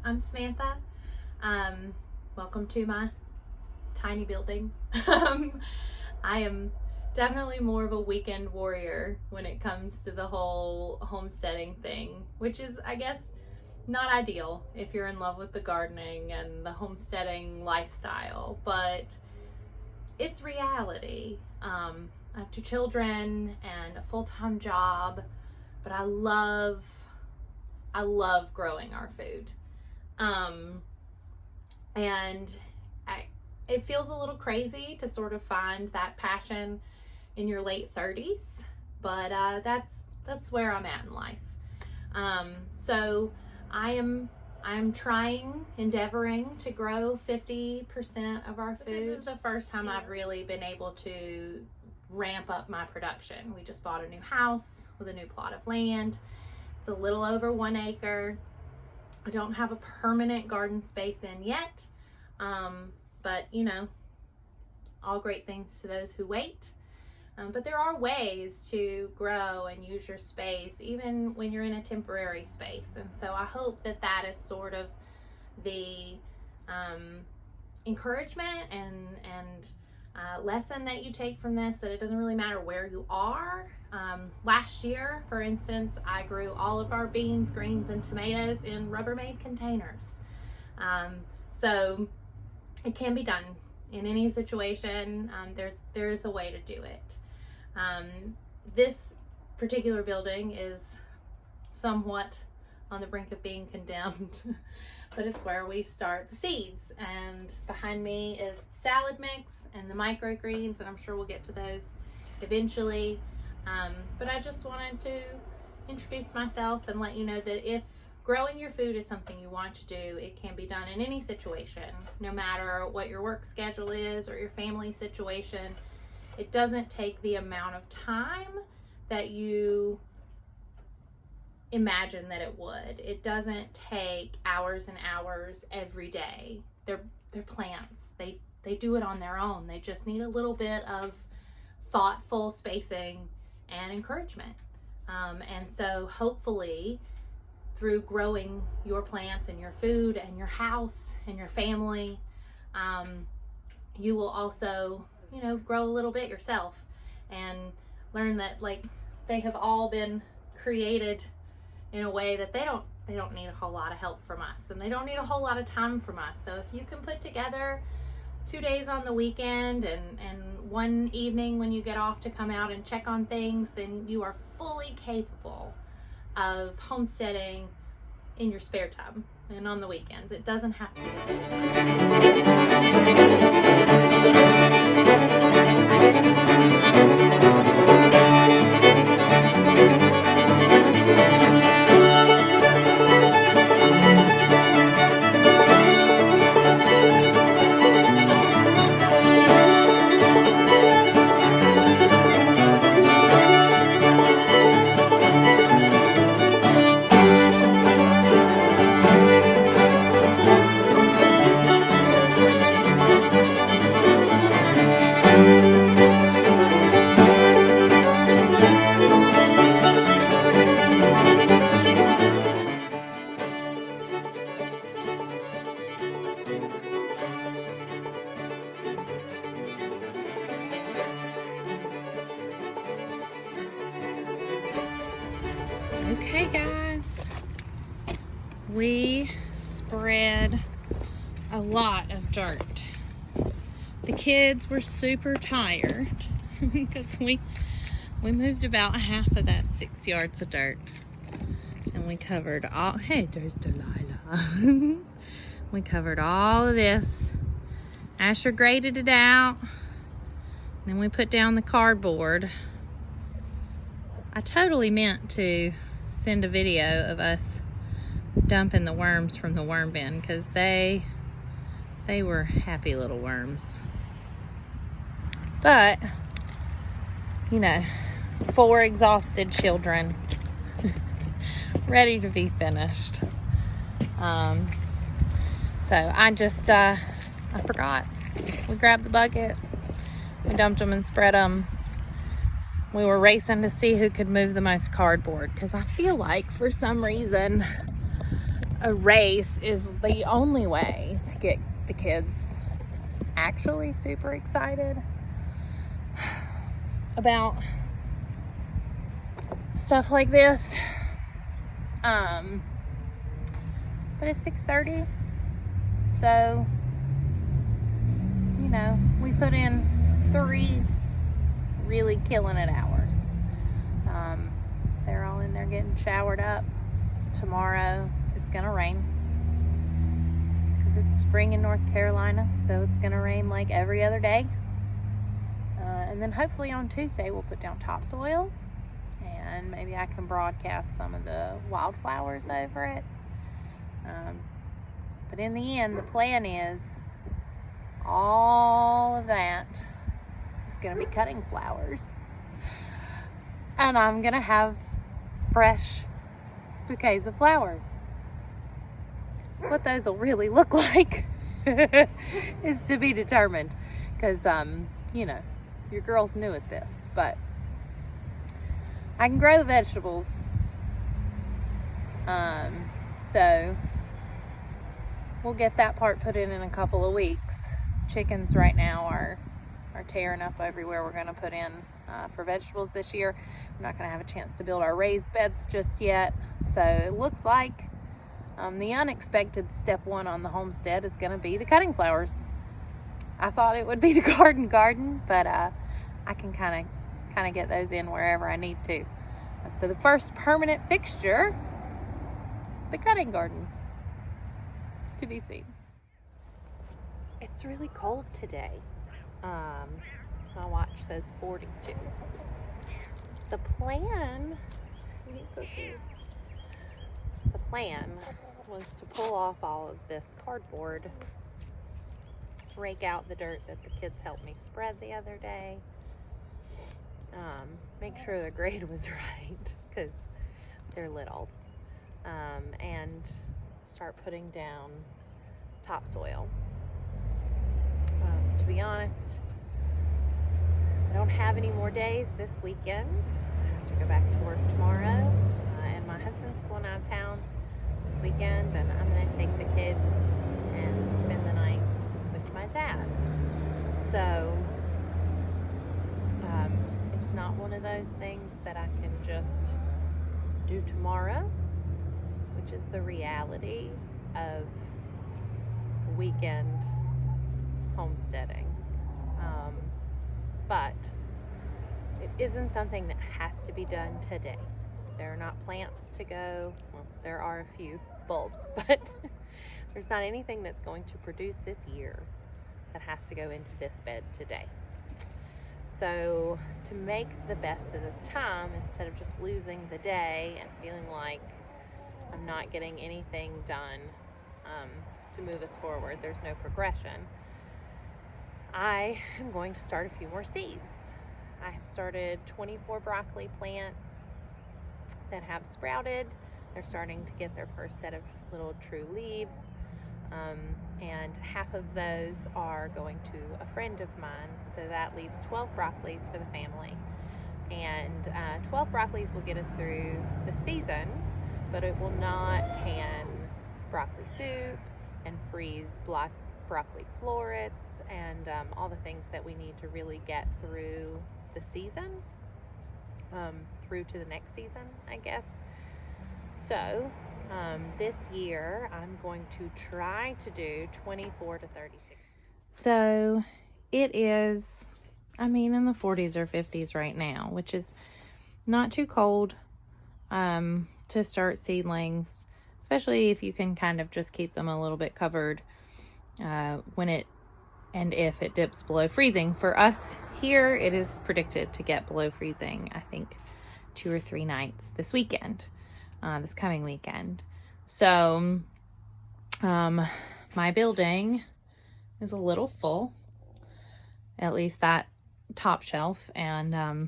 I'm Samantha. Welcome to my tiny building. I am definitely more of a weekend warrior when it comes to the whole homesteading thing, which is, I guess, not ideal if you're in love with the gardening and the homesteading lifestyle, but it's reality. I have 2 children and a full-time job, but I love growing our food. It feels a little crazy to sort of find that passion in your late 30s, but that's where I'm at in life. So I'm endeavoring to grow 50% of our food. This is the first time I've really been able to ramp up my production. We just bought a new house with a new plot of land. It's a little over 1 acre. I don't have a permanent garden space in yet, but you know, all great things to those who wait. But there are ways to grow and use your space even when you're in a temporary space. And so I hope that that is sort of the encouragement and lesson that you take from this, that it doesn't really matter where you are. Last year, for instance, I grew all of our beans, greens, and tomatoes in Rubbermaid containers. So it can be done in any situation. There's a way to do it. This particular building is somewhat on the brink of being condemned, but it's where we start the seeds. And behind me is salad mix and the microgreens, and I'm sure we'll get to those eventually. But I just wanted to introduce myself and let you know that if growing your food is something you want to do, it can be done in any situation, no matter what your work schedule is or your family situation. It doesn't take the amount of time that you imagine that it would. It doesn't take hours and hours every day. They're plants. They do it on their own. They just need a little bit of thoughtful spacing and encouragement. And so hopefully through growing your plants and your food and your house and your family, you will also, you know, grow a little bit yourself and learn that, like, they have all been created in a way that they don't need a whole lot of help from us, and they don't need a whole lot of time from us. So if you can put together 2 days on the weekend and one evening when you get off to come out and check on things, then you are fully capable of homesteading in your spare time and on the weekends. It doesn't have to Okay guys, we spread a lot of dirt. The kids were super tired because we moved about half of that 6 yards of dirt, and we covered all, hey, there's Delilah. We covered all of this. Asher graded it out, then we put down the cardboard. I totally meant to send a video of us dumping the worms from the worm bin, because they were happy little worms. But, you know, 4 exhausted children ready to be finished. So I forgot. We grabbed the bucket, we dumped them and spread them. We were racing to see who could move the most cardboard, because I feel like for some reason a race is the only way to get the kids actually super excited about stuff like this. But it's 6:30, so you know, we put in 3 really killing it hours. They're all in there getting showered up. Tomorrow it's gonna rain because it's spring in North Carolina, so it's gonna rain like every other day. And then hopefully on Tuesday we'll put down topsoil, and maybe I can broadcast some of the wildflowers over it. But in the end, the plan is all of that is going to be cutting flowers. And I'm going to have fresh bouquets of flowers. What those will really look like is to be determined. Because, you know, your girl's new at this. But I can grow the vegetables. So we'll get that part put in a couple of weeks. Chickens right now are tearing up everywhere we're going to put in for vegetables this year. We're not going to have a chance to build our raised beds just yet. So it looks like the unexpected step 1 on the homestead is going to be the cutting flowers. I thought it would be the garden, but I can kind of get those in wherever I need to. So the first permanent fixture, the cutting garden, to be seen. It's really cold today. My watch says 42. The plan was to pull off all of this cardboard, rake out the dirt that the kids helped me spread the other day, make sure the grade was right because they're littles, and start putting down topsoil. To be honest, I don't have any more days this weekend. I have to go back to work tomorrow, and my husband's going out of town this weekend, and I'm going to take the kids and spend the night with my dad. So it's not one of those things that I can just do tomorrow, which is the reality of weekend homesteading. But it isn't something that has to be done today. There are not plants to go, well, there are a few bulbs, but there's not anything that's going to produce this year that has to go into this bed today. So to make the best of this time, instead of just losing the day and feeling like I'm not getting anything done to move us forward, there's no progression, I am going to start a few more seeds. I have started 24 broccoli plants that have sprouted. They're starting to get their first set of little true leaves, and half of those are going to a friend of mine, so that leaves 12 broccolis for the family. And 12 broccolis will get us through the season, but it will not can broccoli soup and freeze broccoli florets and all the things that we need to really get through the season, through to the next season, I guess. So this year I'm going to try to do 24 to 36. So it is, I mean, in the 40s or 50s right now, which is not too cold to start seedlings, especially if you can kind of just keep them a little bit covered when it and if it dips below freezing. For us here, it is predicted to get below freezing, I think 2 or 3 nights this weekend, this coming weekend. So my building is a little full, at least that top shelf, and I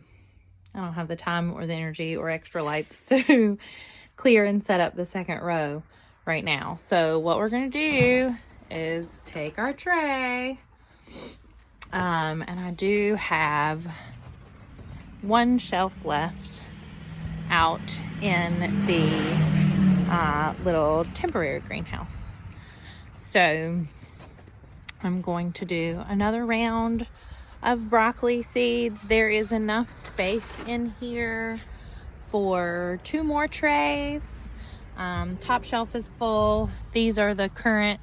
don't have the time or the energy or extra lights to clear and set up the second row right now. So what we're going to do is take our tray, and I do have one shelf left out in the little temporary greenhouse. So I'm going to do another round of broccoli seeds. There is enough space in here for 2 more trays. Top shelf is full. These are the current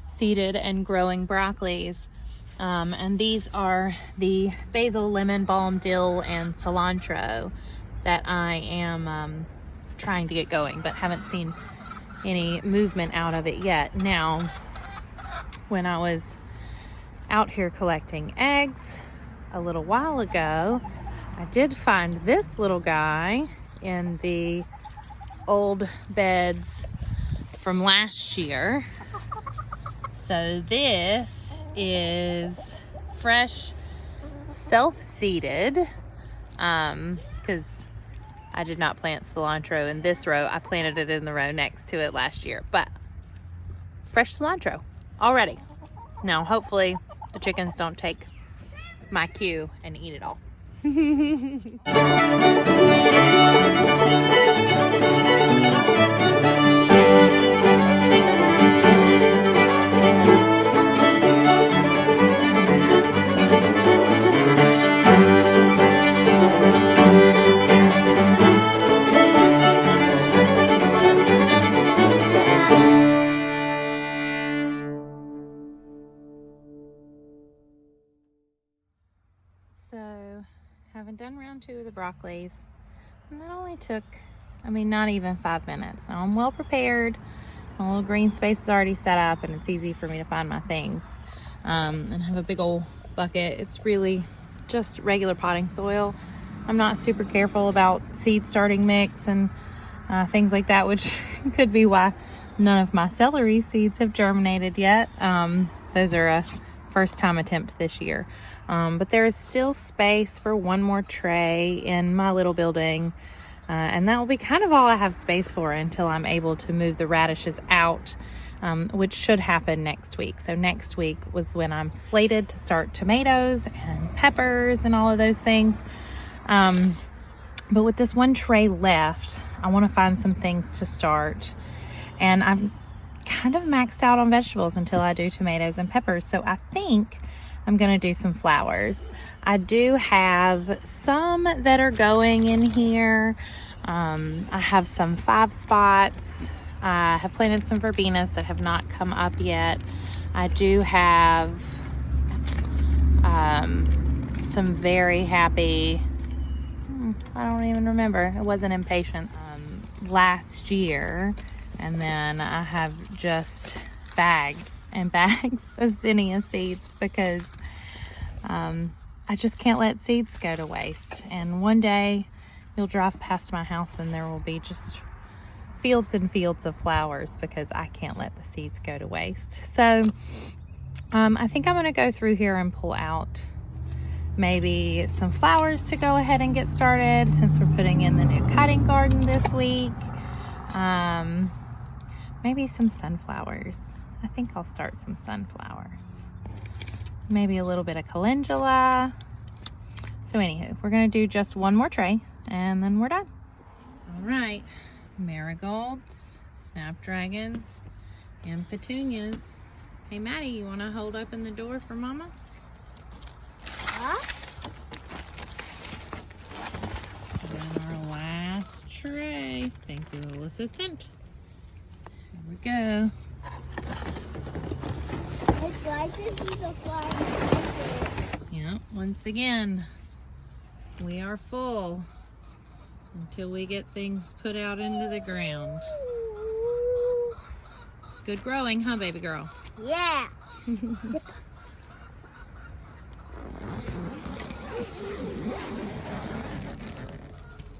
seeded and growing broccolis. And these are the basil, lemon, balm, dill, and cilantro that I am trying to get going, but haven't seen any movement out of it yet. Now, when I was out here collecting eggs a little while ago, I did find this little guy in the old beds from last year. So this is fresh, self-seeded, because I did not plant cilantro in this row. I planted it in the row next to it last year, but fresh cilantro already. Now, hopefully the chickens don't take my cue and eat it all. So, having done round 2 of the broccolis, and that only took, not even 5 minutes. Now I'm well prepared. My little green space is already set up, and it's easy for me to find my things. And have a big old bucket. It's really just regular potting soil. I'm not super careful about seed starting mix and things like that, which could be why none of my celery seeds have germinated yet. Those are a first time attempt this year. But there is still space for 1 more tray in my little building. And that will be kind of all I have space for until I'm able to move the radishes out, which should happen next week. So next week was when I'm slated to start tomatoes and peppers and all of those things. But with this 1 tray left, I want to find some things to start. And I've kind of maxed out on vegetables until I do tomatoes and peppers. So I think I'm going to do some flowers. I do have some that are going in here. I have some 5 spots. I have planted some verbenas that have not come up yet. I do have some very happy, I don't even remember. It wasn't impatiens last year. And then I have just bags and bags of zinnia seeds because I just can't let seeds go to waste. And one day you'll drive past my house and there will be just fields and fields of flowers because I can't let the seeds go to waste. So I think I'm going to go through here and pull out maybe some flowers to go ahead and get started since we're putting in the new cutting garden this week. Maybe some sunflowers. I think I'll start some sunflowers. Maybe a little bit of calendula. So anywho, we're gonna do just 1 more tray and then we're done. All right, marigolds, snapdragons, and petunias. Hey Maddie, you wanna hold open the door for Mama? Huh? Then our last tray. Thank you, little assistant. Here we go. It's like this is a flying. Yeah, once again, we are full until we get things put out into the ground. Good growing, huh, baby girl? Yeah.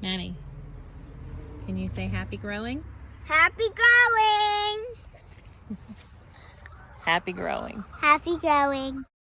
Maddie, can you say happy growing? Happy growing. Happy growing. Happy growing.